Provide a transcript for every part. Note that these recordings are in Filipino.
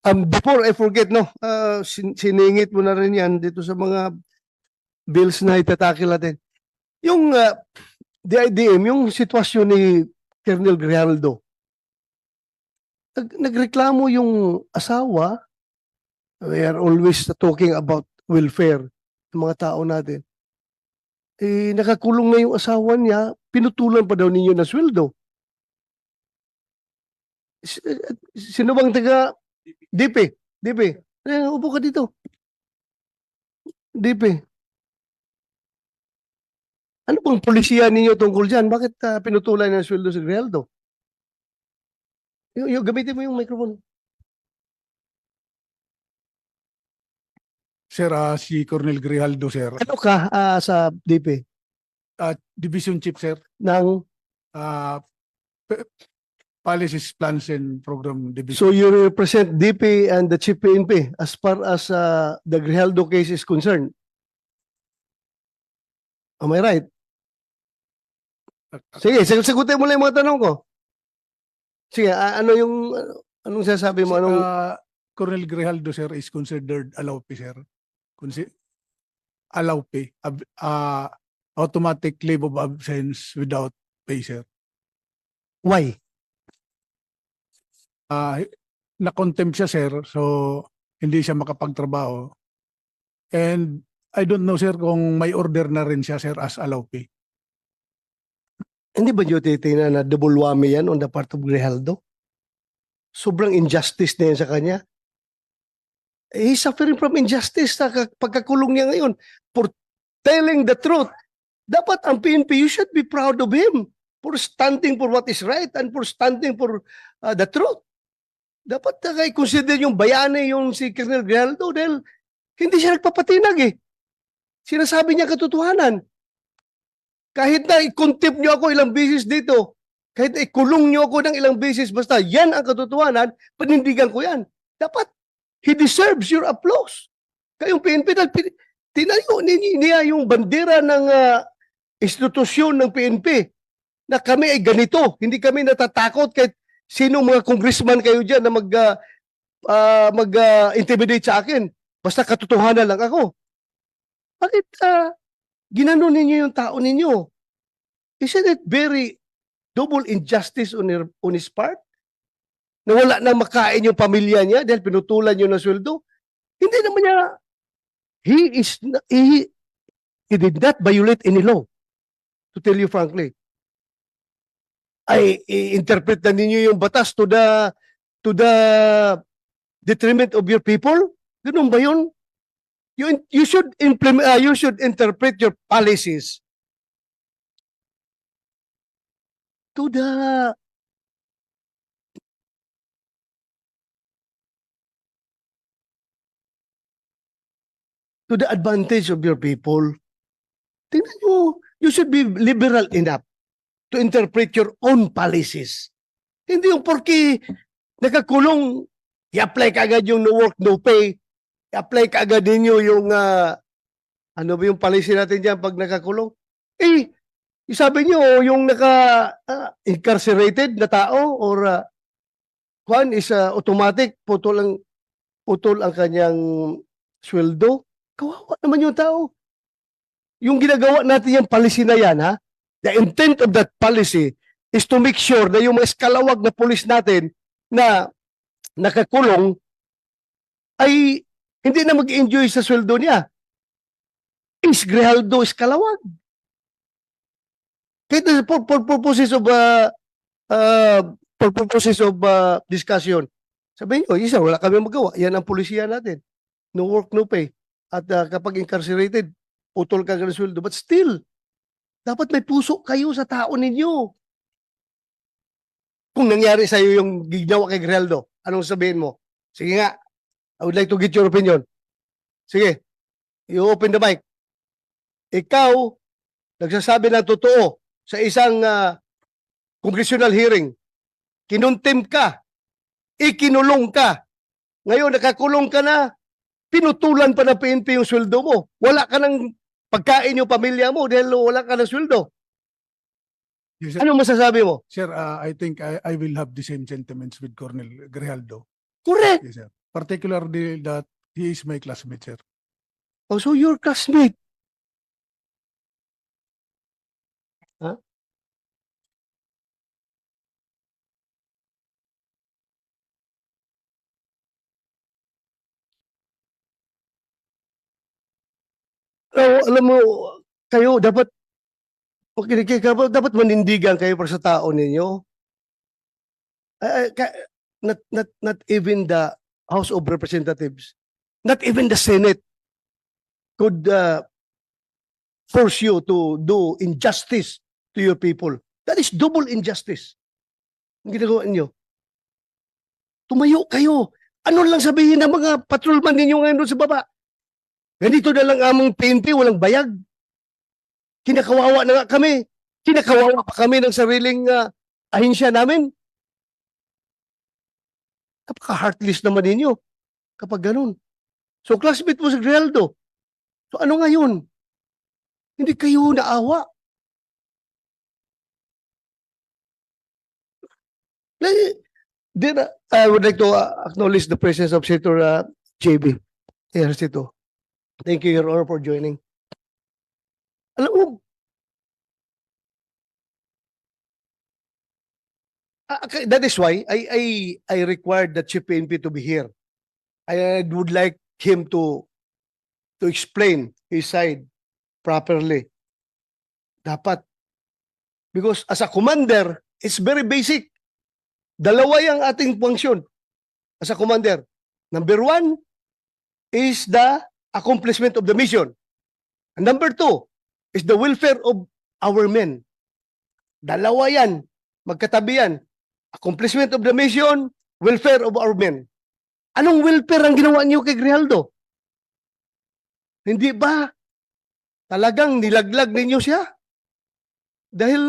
Before I forget, no, siningit mo na rin yan dito sa mga bills na itatakil natin. Yung DIDM, yung sitwasyon ni Colonel Grijaldo, nagreklamo yung asawa. We are always talking about welfare ng mga tao natin. Eh, nakakulong na yung asawa niya, pinutulan pa daw ninyo ng sweldo. Sino bang taga DP? DP. Upo ka dito. DP. Ano bang polisiya ninyo tungkol dyan? Bakit pinutulan ng sweldo si Grijaldo? Gamitin mo yung microphone. Sir, si Colonel Grijaldo, sir. Ano ka sa DP? Division Chief, sir. Ng, Uh, Policies, Plans, and Program Division. so you represent DP and the Chief PNP as far as the Grijaldo case is concerned. Am I right? Sige, sagutin mo lang yung mga tanong ko. Sige, ano yung, anong sasabi mo? Anong, Colonel Grijaldo, sir, is considered allowed, sir. Allowed pay. Automatic leave of absence without pay, sir. why? Na-contempt siya, sir, so hindi siya makapagtrabaho. And I don't know, sir, kung may order na rin siya, sir, as allowed pay. Hindi ba nyo titingnan na double whammy yan on the part of Grijaldo? Sobrang injustice na yan sa kanya. He's suffering from injustice sa pagkakulong niya ngayon for telling the truth. Dapat ang PNP, you should be proud of him for standing for what is right and for standing for the truth. Dapat consider yung bayani yung si Colonel Grijaldo dahil hindi siya nagpapatinag eh. Sinasabi niya katotohanan. Kahit na i-contempt niyo ako ilang beses dito, kahit na ikulong niyo ako ng ilang beses, basta yan ang katotohanan, panindigan ko yan. Dapat, he deserves your applause. Kayong PNP, tinayo niya yung bandera ng institusyon ng PNP na kami ay ganito. Hindi kami natatakot kahit sino mga congressman kayo dyan na mag-intimidate sa akin. Basta katotohanan lang ako. Bakit ginano ninyo yung tao ninyo? Isn't it very double injustice on his part? Na wala nang makain yung pamilya niya dahil pinutulan niyo ng sweldo? Hindi naman niya, he did not violate any law. To tell you frankly. Ay, i-interpret na ninyo yung batas to the detriment of your people? Ganun ba yun? You should implement, you should interpret your policies to the advantage of your people. Tingnan nyo, you should be liberal enough to interpret your own policies. Hindi yung porki nakakulong, i-apply ka agad yung no work, no pay, i-apply ka agad ninyo yung, ano ba yung policy natin dyan pag nakakulong? Eh, sabi nyo, yung naka-incarcerated na tao or kwan is automatic, putol ang kanyang sweldo. Kawawa naman yung tao. Yung ginagawa natin yung policy na yan, ha? The intent of that policy is to make sure na yung mga eskalawag na pulis natin na nakakulong ay hindi na mag-enjoy sa sweldo niya. Is Grijaldo eskalawag. Kahit for purposes of discussion. Sabihin nyo, isa, wala kami magawa. Yan ang polisiya natin. No work, no pay. At kapag incarcerated, putol ka ng sweldo. But still, dapat may puso kayo sa tao ninyo. Kung nangyari sa'yo yung ginawa kay Grijaldo, anong sabihin mo? Sige nga, I would like to get your opinion. Sige, you open the mic. Ikaw, nagsasabi na totoo sa isang congressional hearing. Kinontempt ka, ikinulong ka. Ngayon, nakakulong ka na, pinutulan pa ng PNP yung sweldo mo. Wala ka ng pagkain yung pamilya mo dahil wala ka ng sweldo. Yes, sir. Ano masasabi mo? Sir, I think I will have the same sentiments with Colonel Grijaldo. Correct. Yes, sir. particularly that he is my classmate, sir. Oh, so your classmate. Huh? Alam mo, kayo dapat, okay, dapat manindigan kayo para sa tao ninyo. Not even the House of Representatives, not even the Senate could force you to do injustice to your people. That is double injustice. Ang ginagawa niyo. Tumayo kayo. Ano lang sabihin ng mga patrolman ninyo ngayon doon sa baba? Ganito na lang among PNP, walang bayag. Kinakawawa na nga kami. Kinakawawa pa kami ng sariling ahensya namin. Napaka-heartless naman ninyo kapag ganun. So classmate mo si Grijaldo. So ano ngayon? Hindi kayo naawa. Then I would like to acknowledge the presence of Senator JB. Yes, ito. Thank you, Your Honor, for joining. Alam mo, that is why I required the Chief PNP to be here. I would like him to explain his side properly. Dapat. Because as a commander, it's very basic. Dalawa yung ating function as a commander. Number one is the accomplishment of the mission. And number two is the welfare of our men. Dalawa yan. Magkatabi yan. Accomplishment of the mission, welfare of our men. Anong welfare ang ginawa niyo kay Grijaldo? Hindi ba talagang nilaglag ninyo siya? Dahil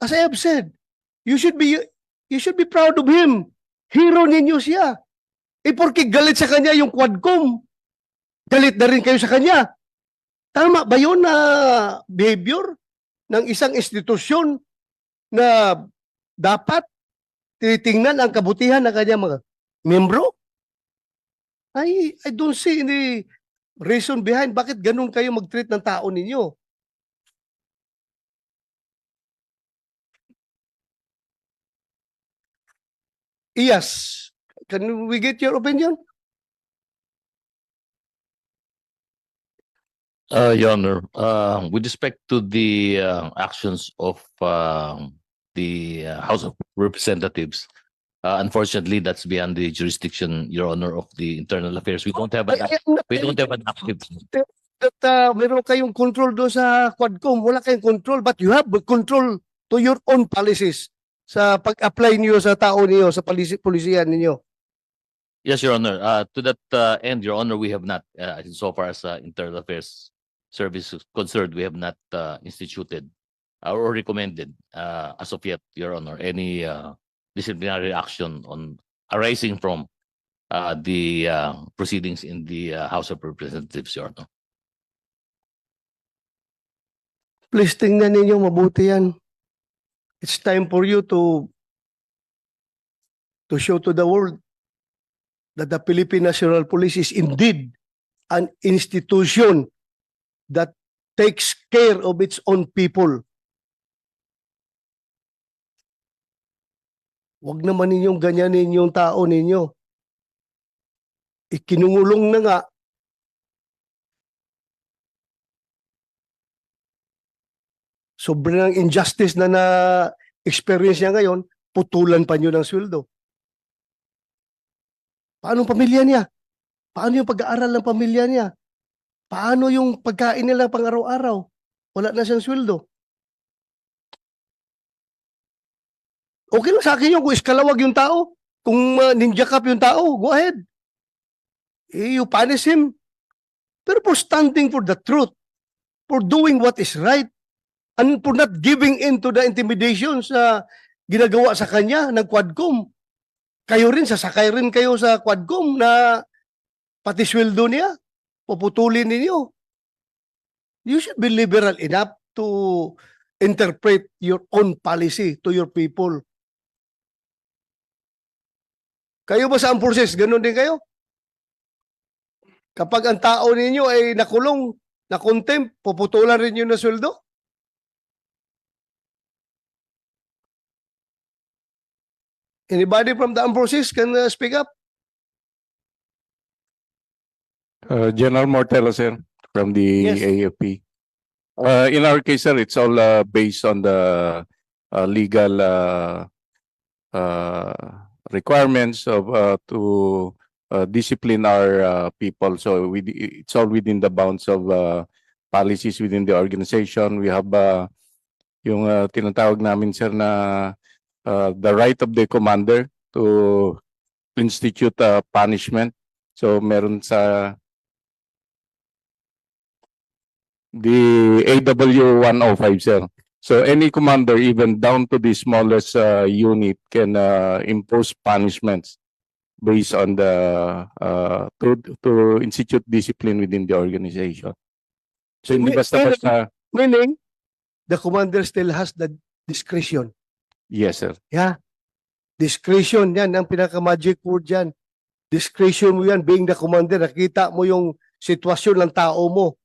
as I have said, you should be proud of him. Hero ninyo siya. Porque galit sa kanya yung Quadcom, galit na rin kayo sa kanya. Tama ba yun na behavior ng isang institusyon na dapat tinitingnan ang kabutihan ng kanya mga membro? I don't see any reason behind bakit ganun kayo mag-treat ng tao ninyo. Yes. Can we get your opinion? Your Honor, with respect to the actions of the House of Representatives, unfortunately, that's beyond the jurisdiction, Your Honor, of the Internal Affairs. We don't have an active. That meron kayong control doon sa Quadcom. Wala kayong control, but you have control to your own policies sa pag-apply niyo sa tao niyo, sa polisiyan ninyo. Yes, Your Honor. To that end, Your Honor, we have not, so far as Internal Affairs Service is concerned, we have not instituted or recommended as of yet, Your Honor, any disciplinary action on arising from the proceedings in the House of Representatives, Your Honor. Please tingnan ninyo mabuti yan. It's time for you to show to the world that the Philippine National Police is indeed an institution that takes care of its own people. Huwag naman ninyong ganyanin yung tao ninyo. Ikinungulong na nga. Sobrang injustice na experience niya ngayon, putulan pa niyo ng sweldo. Paano ang pamilya niya? Paano yung pag-aaral ng pamilya niya? Paano yung pagkain nila pang araw-araw? Wala na siyang sweldo. Okay lang sa akin yun kung iskalawag yung tao. Kung ninja cup yung tao, go ahead. You punish him. Pero for standing for the truth, for doing what is right, and for not giving in to the intimidations na ginagawa sa kanya ng Quadcom. Kayo rin, sasakay rin kayo sa Quadcom na pati sweldo niya, puputulin ninyo. You should be liberal enough to interpret your own policy to your people. Kayo ba sa forces, ganun din kayo? Kapag ang tao ninyo ay nakulong, na-contempt, puputulan rin yun ng sweldo? Anybody from the armed forces can speak up? General Mortelo, sir, from the Yes. AFP. In our case, sir, it's all based on the legal requirements of to discipline our people. So it's all within the bounds of policies within the organization. We have yung tinatawag namin, sir, na the right of the commander to institute punishment. So meron sa the AW 105, sir. So any commander, even down to the smallest unit, can impose punishments based on the to institute discipline within the organization. So hindi basta-basta. Meaning, the commander still has the discretion. Yes, sir. Yeah. Discretion, yan ang pinaka-magic word yan. Discretion mo yan, being the commander, nakita mo yung sitwasyon ng tao mo.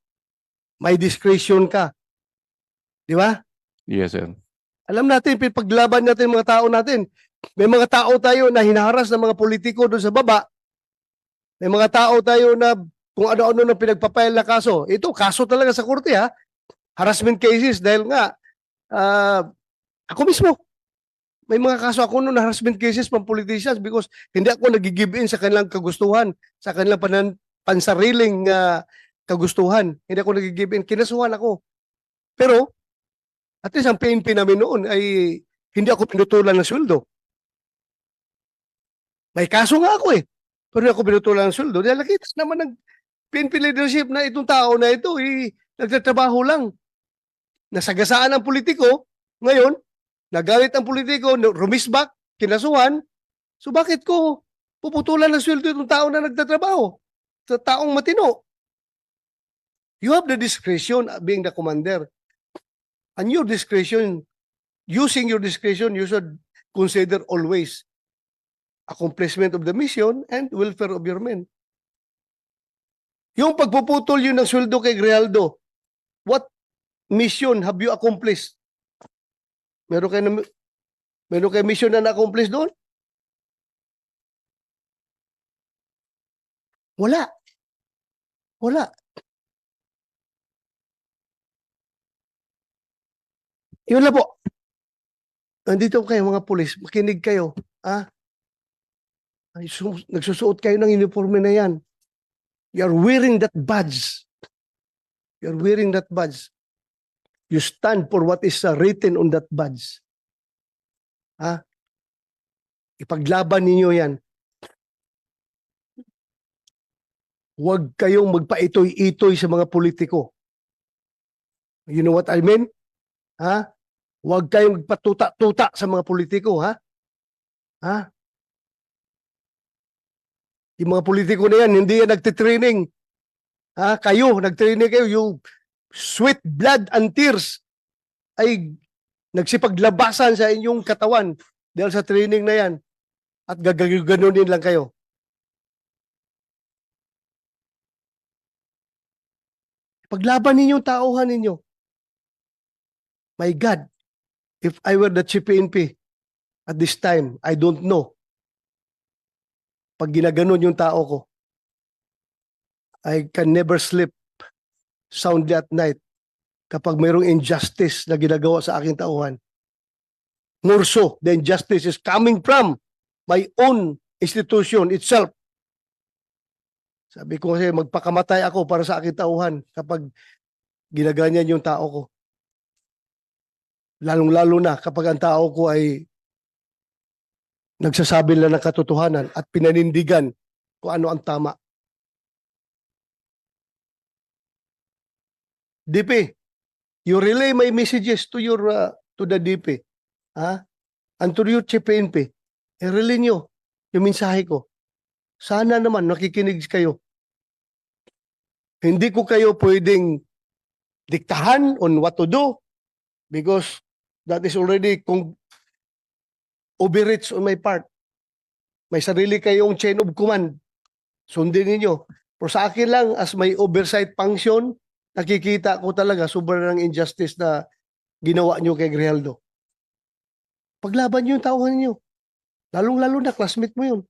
May discretion ka. Di ba? Yes, sir. Alam natin, paglaban natin mga tao natin. May mga tao tayo na hinaharas ng mga politiko doon sa baba. May mga tao tayo na kung ano-ano na pinagpapail na kaso. Ito, kaso talaga sa korte ha. Harassment cases dahil nga ako mismo. May mga kaso ako noon na harassment cases from politicians because hindi ako nag-give in sa kanilang kagustuhan, sa kanilang pansariling kagustuhan. Hindi ako nag-give in. Kinasuhan ako. Pero, at least ang PNP namin noon ay hindi ako pinutulan ng sweldo. May kaso nga ako eh. Pero hindi ako pinutulan ng sweldo. Dahil nakita naman ng PNP leadership na itong tao na ito nagtatrabaho lang. Nasagasaan ang politiko. Ngayon, nagalit ang politiko, rumisbak, kinasuhan. So bakit ko puputulan ng sweldo itong tao na nagtatrabaho? Sa taong matino. You have the discretion being the commander. And your discretion, using your discretion, you should consider always accomplishment of the mission and welfare of your men. Yung pagpuputol yun ng sweldo kay Grijaldo, what mission have you accomplished? Meron kayo mission na na-accomplish doon? Wala. Wala. Yun lang po. Nandito kayo mga pulis, makinig kayo. Nagsusuot kayo ng uniforme na yan. You're wearing that badge. You're wearing that badge. You stand for what is written on that badge. Ipaglaban ninyo yan. Huwag kayong magpaitoy-itoy sa mga politiko. You know what I mean? Huwag kayong magpatuta-tuta sa mga politiko, Yung mga politiko na yan, hindi yan nagtitraining. Kayo, nagtraining kayo, yung sweat, blood, and tears ay nagsipaglabasan sa inyong katawan dahil sa training na yan. At gaganunin lang kayo. Paglaban ninyo, tauhan ninyo. My God, if I were the Chief PNP at this time, I don't know. Pag ginaganon yung tao ko, I can never sleep soundly at night kapag mayroong injustice na ginagawa sa aking tauhan. More so, the injustice is coming from my own institution itself. Sabi ko kasi magpakamatay ako para sa aking tauhan kapag ginaganyan yung tao ko. Lalong-lalo na kapag ang tao ko ay nagsasabi lang ng katotohanan at pinanindigan kung ano ang tama. DP, you relay my messages to the DP, and to your Chief PNP. I-relay nyo yung mensahe ko. Sana naman nakikinig kayo. Hindi ko kayo pwedeng diktahan on what to do because that is already overreach on my part. May sarili kayong chain of command. Sundin ninyo. Pero sa akin lang, as may oversight function, nakikita ko talaga sobrang injustice na ginawa nyo kay Grijaldo. Paglaban nyo yung tauhan ninyo. Lalong-lalo na, classmate mo yun.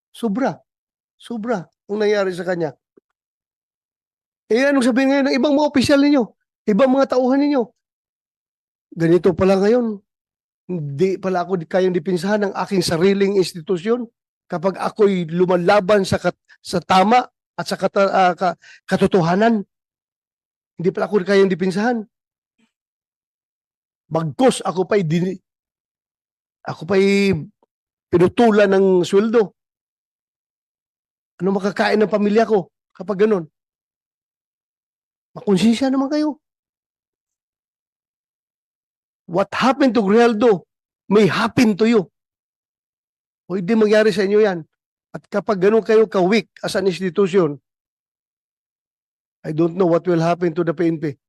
Sobra. Sobra ang nangyari sa kanya. Eh, anong sabihin ngayon ng ibang mga opisyal ninyo? Ibang mga tauhan ninyo? Ganito pala ngayon. Hindi pala ako kayang dipinsahan ng aking sariling institusyon kapag ako'y lumalaban sa tama at sa katotohanan. Hindi pala ako kayang dipinsahan. Bagkus ako pa'y pinutulan ng sweldo. Ano makakain ng pamilya ko kapag ganun? Makonsensya naman kayo. What happened to Grijaldo may happen to you. O hindi mangyari sa inyo yan. At kapag ganun kayo ka-weak as an institution, I don't know what will happen to the PNP.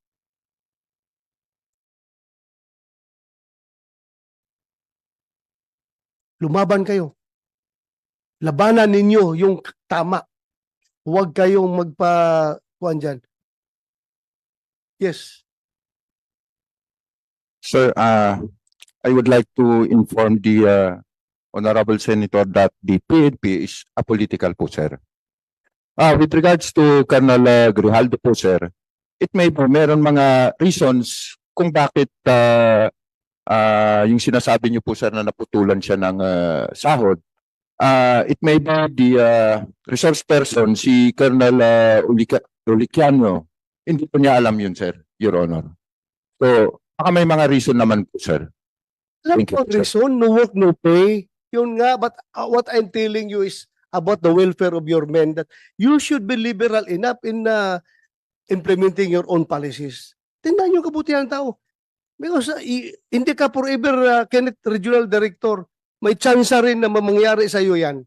Lumaban kayo. Labanan ninyo yung tama. Huwag kayong magpa-kuhan dyan. Yes. Sir, I would like to inform the Honorable Senator that the PNP is apolitical po, sir. With regards to Colonel Grijaldo po, sir, it may be meron mga reasons kung bakit yung sinasabi niyo po, sir, na naputulan siya ng sahod. It may be the resource person, si Colonel Uliciano. Hindi po niya alam yun, sir, Your Honor. So, baka may mga reason naman po, sir. Alam Thank you, ko ang sir. reason, no work, no pay. Yun nga, but what I'm telling you is about the welfare of your men, that you should be liberal enough in implementing your own policies. Tingnan yung kabutihan ng tao. Because hindi ka forever, Kenneth, Regional Director, may chance rin na mangyari sa iyo yan.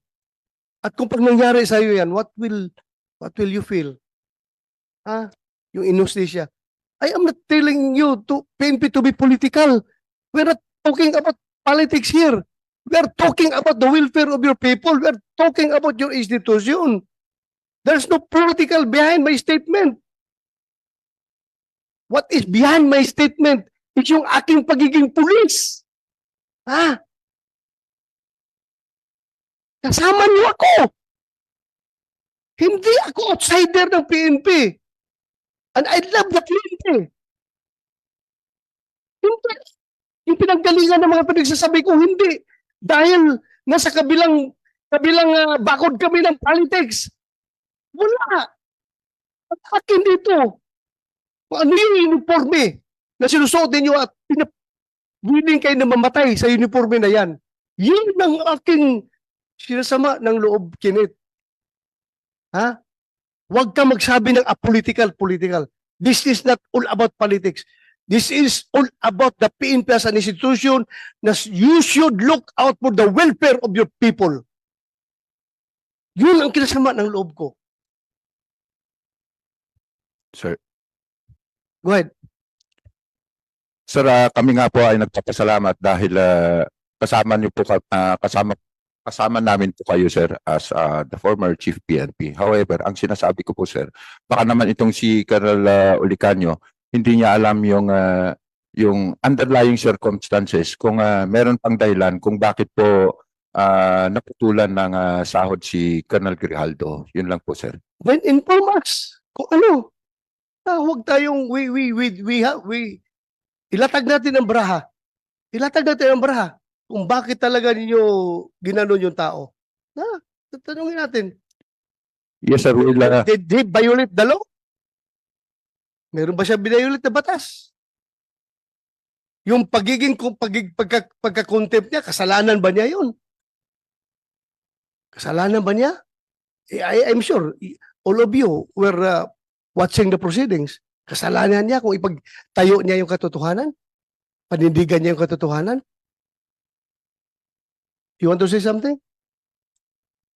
At kung pag nangyari sa iyo yan, what will you feel? Yung inostisya. I am not telling you to PNP to be political. We're not talking about politics here. We're talking about the welfare of your people. We're talking about your institution. There's no political behind my statement. What is behind my statement is yung aking pagiging pulis. Kasama niyo ako. Hindi ako outsider ng PNP. And I love the PNP. Hindi. Yung pinanggalingan ng mga pinagsasabi ko, hindi. Dahil nasa kabilang bakod kami ng politics. Wala. At akin dito. Ano yung uniforme na sinusuot ninyo at willing kayo na mamatay sa uniforme na yan. Yun ang aking sinasama ng loob, Kenneth. Huwag ka magsabi ng apolitical. This is not all about politics. This is all about the PNP as an institution na you should look out for the welfare of your people. Yun ang kinasama ng loob ko. Sir. Go ahead. Sir, kami nga po ay nagpapasalamat dahil kasama niyo po kasama namin po kayo, sir, as the former chief PNP. However, ang sinasabi ko po, sir, baka naman itong si Colonel Ulicanio, hindi niya alam yung underlying circumstances kung meron pang dahilan kung bakit po naputulan ng sahod si Colonel Grijaldo. Yun lang po, sir. Then inform us kung ano. Huwag tayong ilatag natin ang baraha. Ilatag natin ang baraha kung bakit talaga ninyo ginanon yung tao. Tatanungin natin. Yes, sir. Did he violate the law? Meron ba siya binayulit na batas? Yung pagka-contempt niya, kasalanan ba niya yun? Kasalanan ba niya? I'm sure all of you were watching the proceedings. Kasalanan niya kung ipagtayo niya yung katotohanan? Panindigan niya yung katotohanan? You want to say something?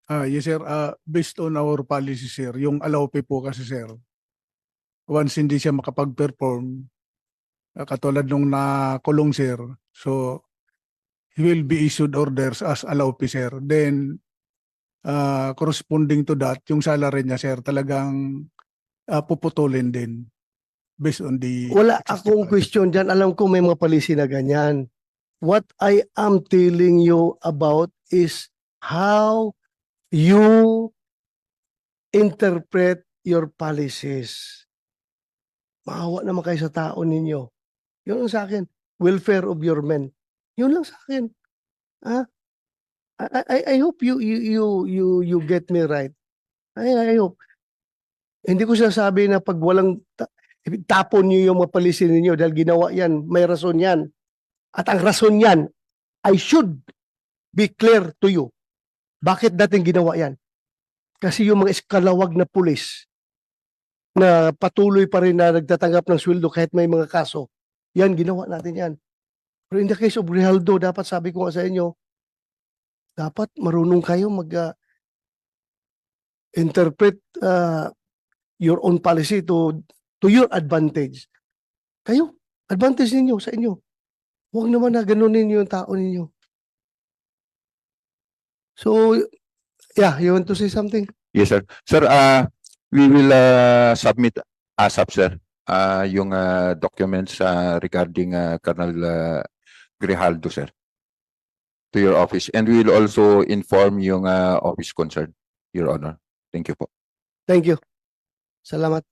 Yes, sir. Based on our policy, sir, yung allow pay po kasi, sir, once hindi siya makapag-perform, katulad nung nakulong, sir, so he will be issued orders as a law officer. Then, corresponding to that, yung salary niya, sir, talagang puputulin din based on the... Wala existing akong budget. question dyan. Alam ko may mga policy na ganyan. What I am telling you about is how you interpret your policies. Maawa naman kayo sa tao ninyo. Yun lang sa akin. Welfare of your men. Yun lang sa akin. Ah? I hope you get me right. I hope. Hindi ko sinasabi na pag walang tapon niyo yung mga policy ninyo dahil ginawa yan, may rason yan. At ang rason yan, I should be clear to you. Bakit dating ginawa yan? Kasi yung mga eskalawag na pulis na patuloy pa rin na nagtatanggap ng sweldo kahit may mga kaso, yan, ginawa natin yan. Pero in the case of Grijaldo, dapat sabi ko nga sa inyo, dapat marunong kayo interpret your own policy to your advantage. Kayo, advantage ninyo sa inyo. Huwag naman na ganunin yung tao ninyo. So, yeah, you want to say something? Yes, sir. Sir, we will submit ASAP, sir, yung documents regarding Colonel Grijaldo, sir, to your office. And we will also inform yung office concerned, Your Honor. Thank you po. Thank you. Salamat.